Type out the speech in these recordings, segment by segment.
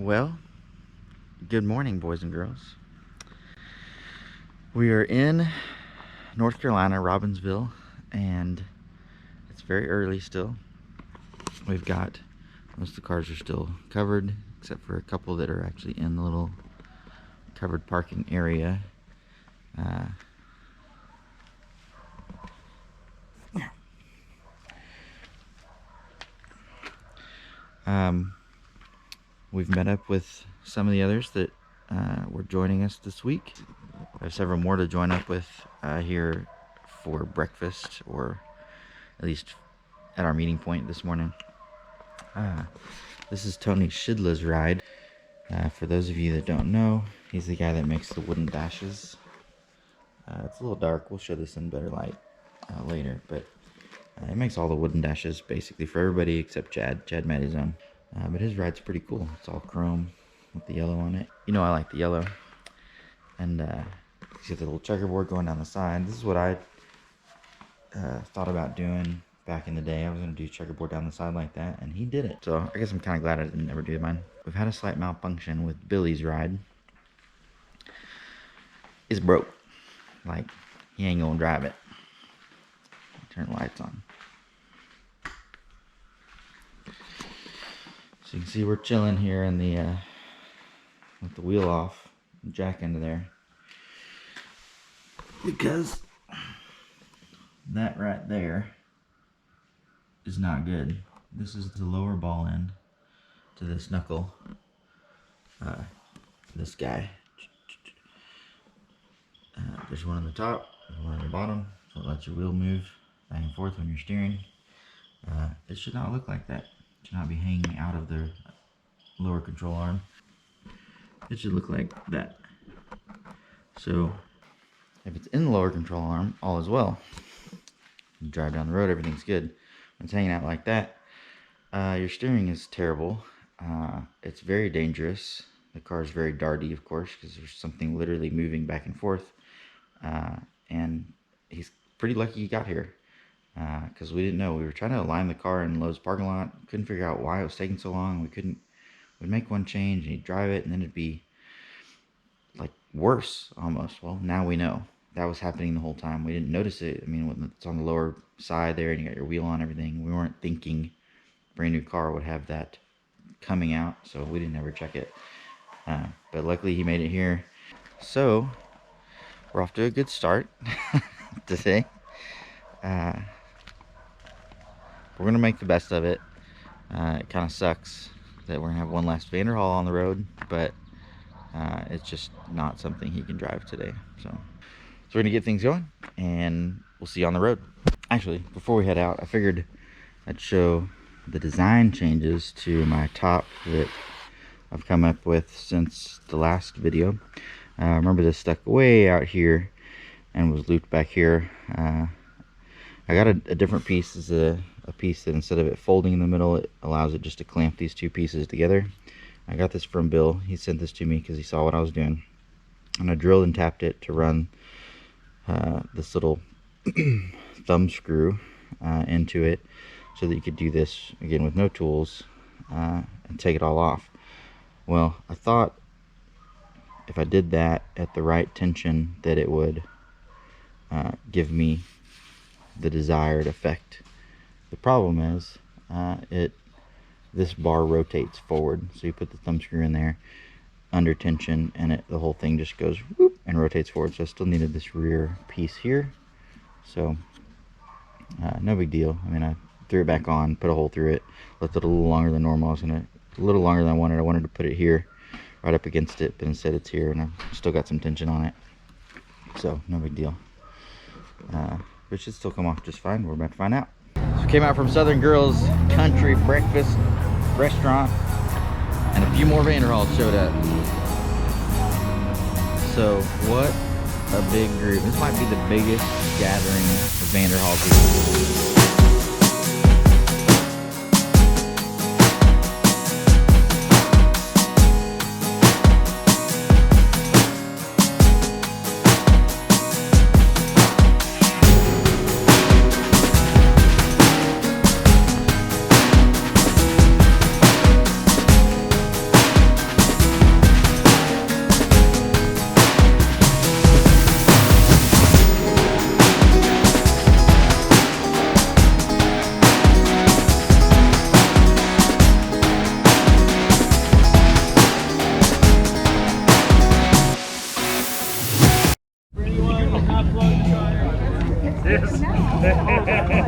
Well, good morning, boys and girls. We are in North Carolina, Robbinsville, and it's very early still. We've got most of the cars are still covered, except for a couple that are actually in the little covered parking area. We've met up with some of the others that were joining us this week. I have several more to join up with here for breakfast, or at least at our meeting point this morning. This is Tony Shidla's ride. For those of you that don't know, he's the guy that makes the wooden dashes. It's a little dark. We'll show this in better light later, but he makes all the wooden dashes basically for everybody except Chad. Chad made his own. But his ride's pretty cool. It's all chrome with the yellow on it. You know I like the yellow. And he's got the little checkerboard going down the side. This is what I thought about doing back in the day. I was going to do checkerboard down the side like that, and he did it. So I guess I'm kind of glad I didn't ever do mine. We've had a slight malfunction with Billy's ride. It's broke. Like, he ain't going to drive it. Turn the lights on. So you can see we're chilling here in the with the wheel off, jack into there, because that right there is not good. This is the lower ball end to this knuckle. This guy. There's one on the top, there's one on the bottom, so it lets your wheel move back and forth when you're steering. It should not look like that. It should not be hanging out of the lower control arm. It should look like that. So if it's in the lower control arm, all is well. You drive down the road, everything's good. When it's hanging out like that, your steering is terrible. It's very dangerous. The car is very darty, of course, because there's something literally moving back and forth. And he's pretty lucky he got here, because we didn't know. We were trying to align the car in Lowe's parking lot. Couldn't figure out why it was taking so long. We'd make one change and he'd drive it, and then it'd be like worse almost. Well, now we know that was happening the whole time. We didn't notice it. I mean, when it's on the lower side there and you got your wheel on everything, we weren't thinking brand new car would have that coming out, so we didn't ever check it. But luckily he made it here. So we're off to a good start today. We're gonna make the best of it. It kind of sucks that we're gonna have one last Vanderhall on the road, but it's just not something he can drive today. So we're gonna get things going, and we'll see you on the road. Actually, before we head out, I figured I'd show the design changes to my top that I've come up with since the last video. Remember, this stuck way out here and was looped back here. I got a different piece. This is a piece that, instead of it folding in the middle, it allows it just to clamp these two pieces together. I got this from Bill. He sent this to me because he saw what I was doing, and I drilled and tapped it to run this little thumb screw into it, so that you could do this again with no tools and take it all off. Well, I thought if I did that at the right tension, that it would give me the desired effect. The problem is this bar rotates forward, so you put the thumb screw in there under tension, and the whole thing just goes whoop and rotates forward. So I still needed this rear piece here, so no big deal. I mean, I threw it back on, put a hole through it, left it a little longer than normal. A little longer than I wanted. I wanted to put it here right up against it, but instead it's here, and I've still got some tension on it, so no big deal. It should still come off just fine. We're about to find out. So we came out from Southern Girls Country Breakfast Restaurant, and a few more Vanderhalls showed up. So what a big group. This might be the biggest gathering of Vanderhalls.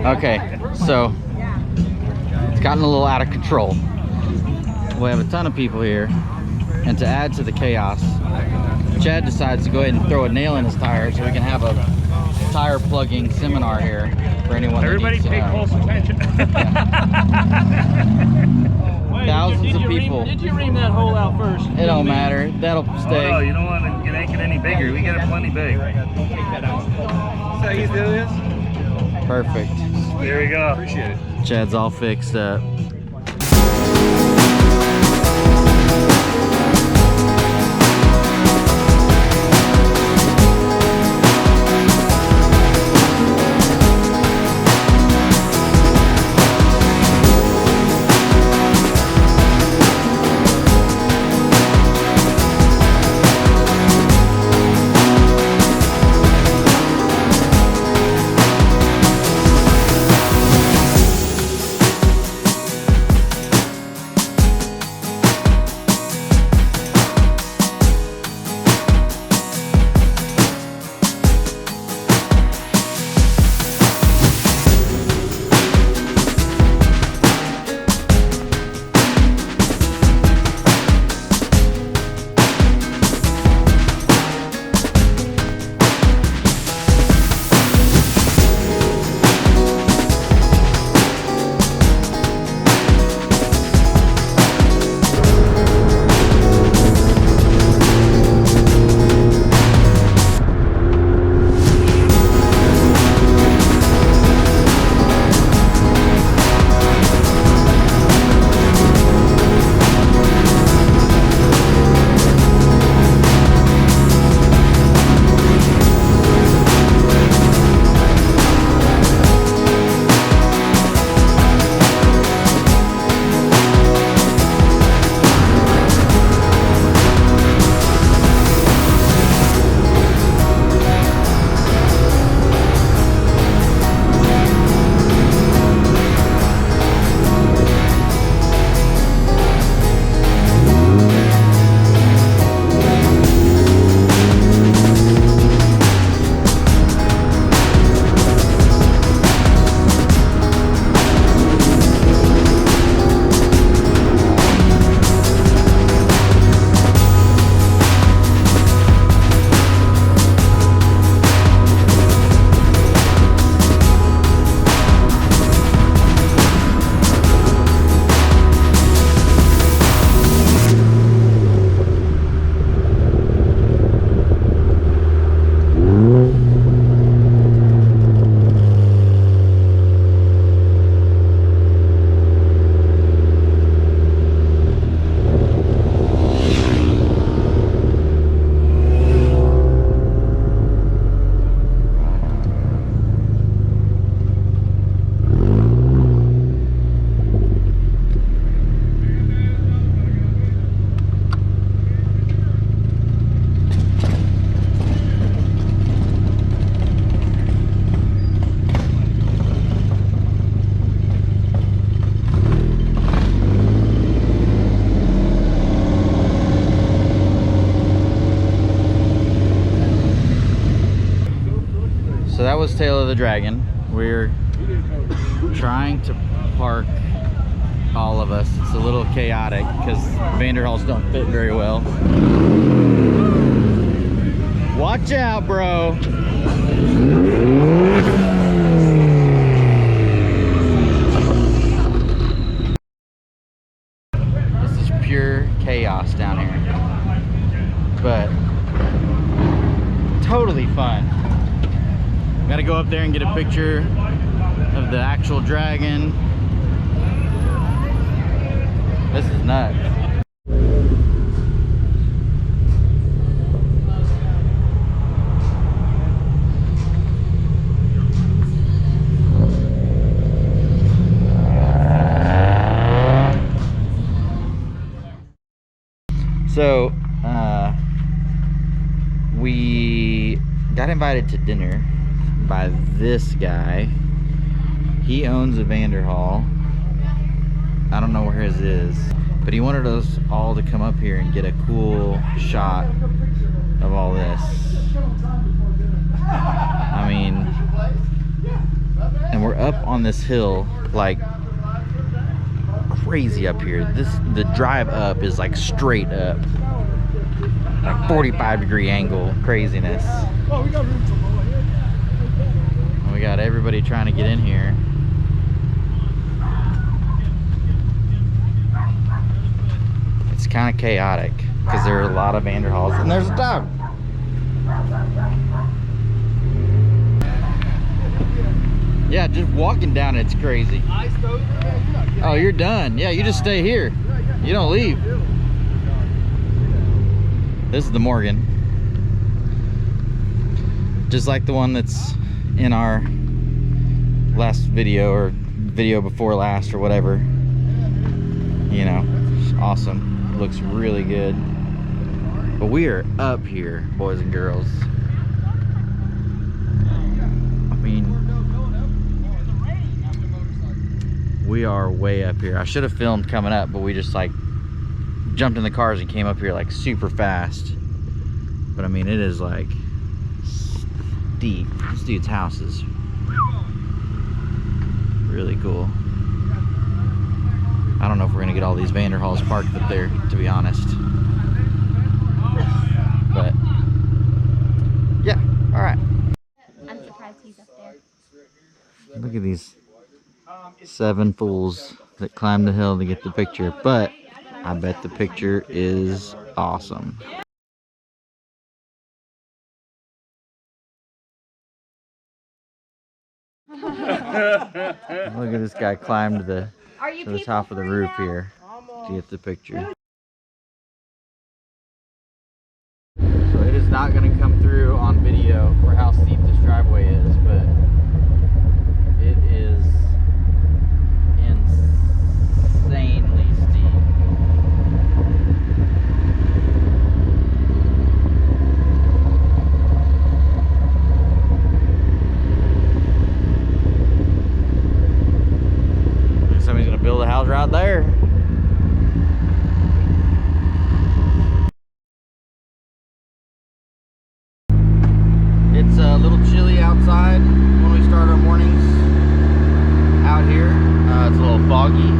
Okay, so it's gotten a little out of control. We have a ton of people here, and to add to the chaos, Chad decides to go ahead and throw a nail in his tire so we can have a tire plugging seminar here for anyone that needs to know. Everybody pay close attention. Thousands of people. Did you ream that hole out first? It don't matter. That'll stay. Oh, no, you don't want to make it any bigger. We got it plenty big. So he's doing this? Perfect. There we go. Appreciate it. Chad's all fixed up. So that was Tail of the Dragon. We're trying to park all of us. It's a little chaotic because Vanderhalls don't fit very well. Watch out, bro. This is pure chaos down here, but totally fun. Gotta go up there and get a picture of the actual dragon. This is nuts. So, we got invited to dinner by this guy. He owns a Vanderhall. I don't know where his is, but he wanted us all to come up here and get a cool shot of all this. I mean, on this hill like crazy up here. The drive up is like straight up, like 45-degree angle craziness. Oh, we got room for more here. We got everybody trying to get in here. It's kind of chaotic because there are a lot of Vanderhalls, and there's a dog. Yeah, just walking down it's crazy. Oh, you're done. Yeah, you just stay here. You don't leave. This is the Morgan. Just like the one that's in our last video or video before last or whatever. You know, it's awesome. Looks really good. But we are up here, boys and girls. I mean, we are way up here. I should have filmed coming up, but we just like jumped in the cars and came up here like super fast. But I mean, it is like steep. This dude's house is really cool. I don't know if we're gonna get all these Vanderhalls parked up there, to be honest. But yeah, all right. I'm surprised he's up there. Look at these 7 fools that climbed the hill to get the picture, but I bet the picture is awesome. Look at this guy climbed to the top of the roof here to get the picture. So it is not going to come through on video for how steep this driveway is, but it is insanely steep. Somebody's gonna build a house right there. It's a little chilly outside when we start our mornings out here. It's a little foggy,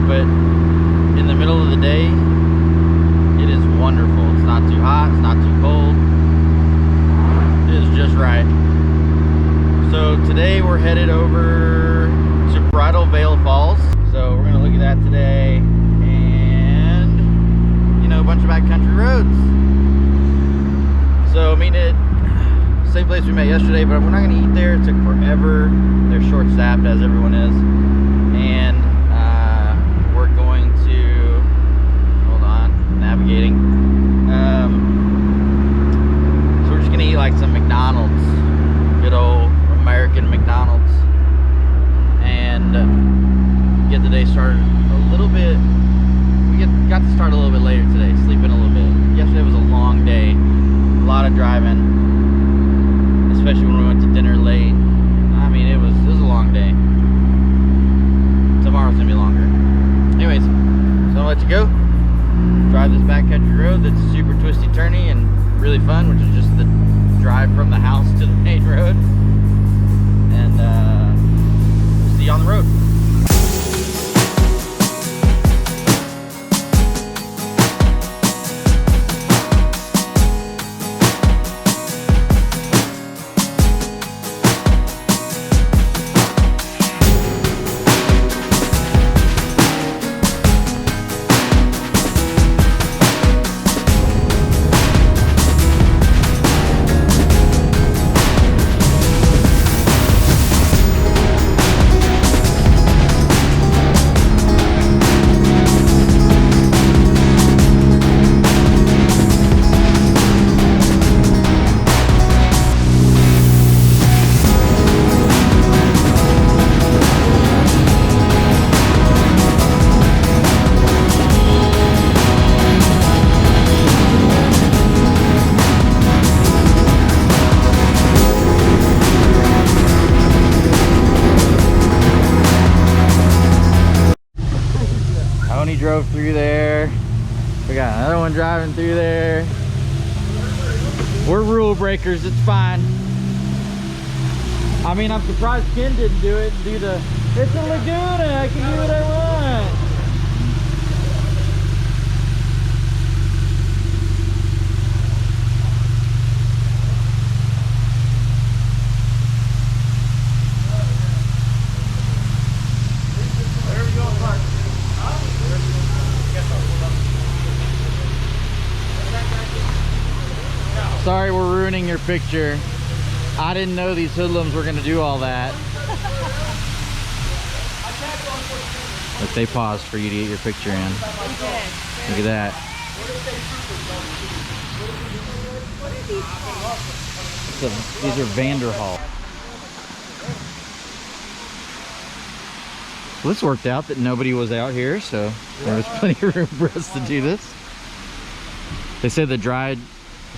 but in the middle of the day, it is wonderful. It's not too hot, it's not too cold. It is just right. So today we're headed over to Bridal Veil Falls. So we're gonna look at that today, and you know, a bunch of backcountry roads. So meeting at same place we met yesterday, but we're not gonna eat there. It took forever. They're short-staffed, as everyone is, and we're going to hold on, navigating. So we're just gonna eat like some McDonald's, good old American McDonald's, and get the day started a little bit. We got to start a little bit later today, sleep in a little bit. Yesterday was a long day, a lot of driving, especially when we went to dinner late. I mean, it was a long day. Tomorrow's gonna be longer. Anyways, so I'll let you go. Drive this backcountry road that's super twisty turny and really fun, which is just the drive from the house to the main road. And we'll see you on the road. Drove through there. We got another one driving through there. We're rule breakers, it's fine. I mean, I'm surprised Ken didn't do it and do the, it's a Laguna, I can do what I want. Sorry, we're ruining your picture. I didn't know these hoodlums were gonna do all that. But they paused for you to get your picture in. Look at that. These are Vanderhalls. Well, this worked out that nobody was out here, so there was plenty of room for us to do this. They said the dried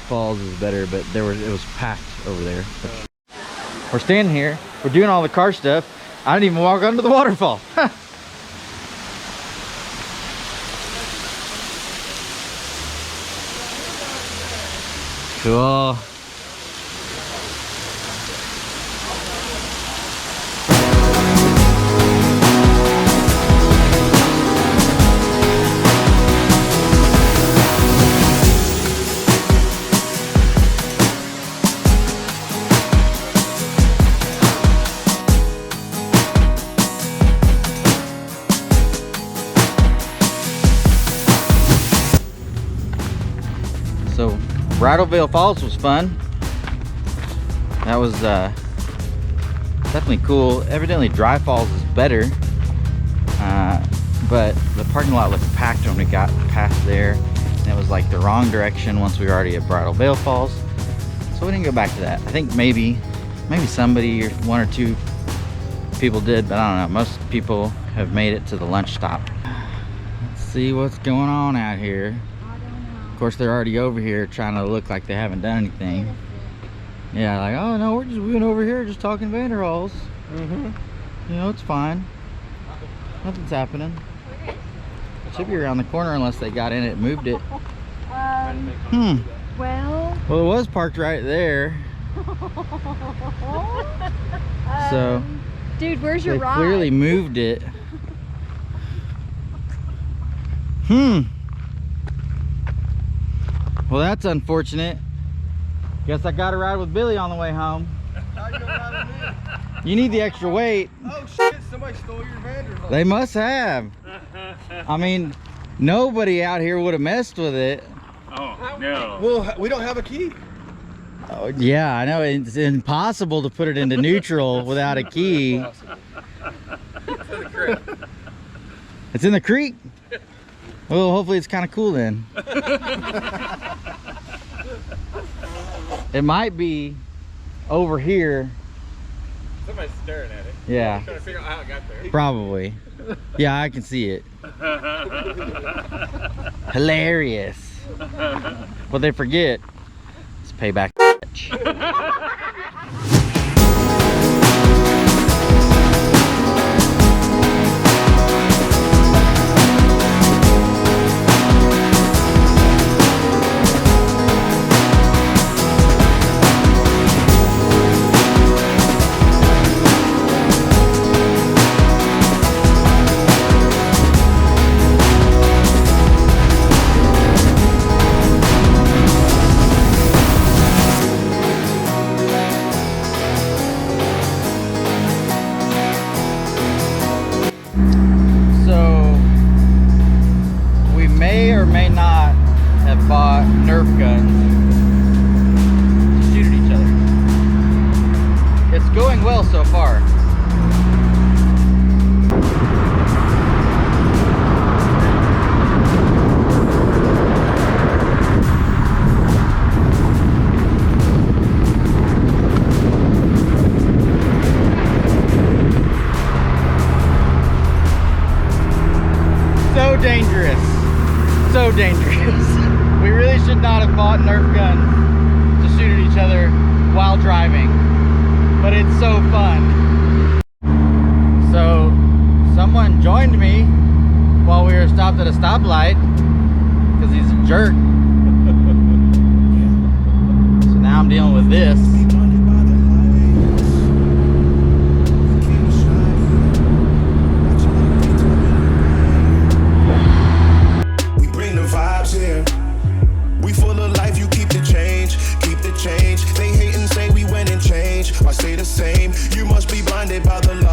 falls is better, but it was packed over there. We're standing here, we're doing all the car stuff. I didn't even walk onto the waterfall. Cool. So Bridalveil Falls was fun. That was definitely cool. Evidently Dry Falls is better, but the parking lot looked packed when we got past there, and it was like the wrong direction once we were already at Bridalveil Falls, so we didn't go back to that. I think maybe somebody or one or two people did, but I don't know. Most people have made it to the lunch stop. Let's see what's going on out here. Of course, they're already over here trying to look like they haven't done anything. Yeah, like, oh no, we went over here just talking Vanderhalls. You know, it's fine. Nothing's happening. It should be around the corner unless they got in it and moved it. Well, Well, it was parked right there. So, dude, where's your they ride? clearly moved it. Well, that's unfortunate. Guess I gotta ride with Billy on the way home. How you gonna ride with me? You need the extra weight. Oh shit, somebody stole your Vanderhalls. They must have. I mean, nobody out here would have messed with it. Oh, no. Well, we don't have a key. Oh, yeah, I know. It's impossible to put it into neutral without a key. It's in the creek. Well, hopefully it's kind of cool then. It might be over here. Somebody's staring at it. Yeah, Trying to figure out how it got there. probably. Yeah, I can see it. Hilarious. What they forget is payback. Bought Nerf guns to shoot at each other. It's going well so far. So dangerous. So dangerous. We really should not have bought Nerf guns to shoot at each other while driving, but it's so fun. So someone joined me while we were stopped at a stoplight because he's a jerk. So now I'm dealing with this. blinded by the light.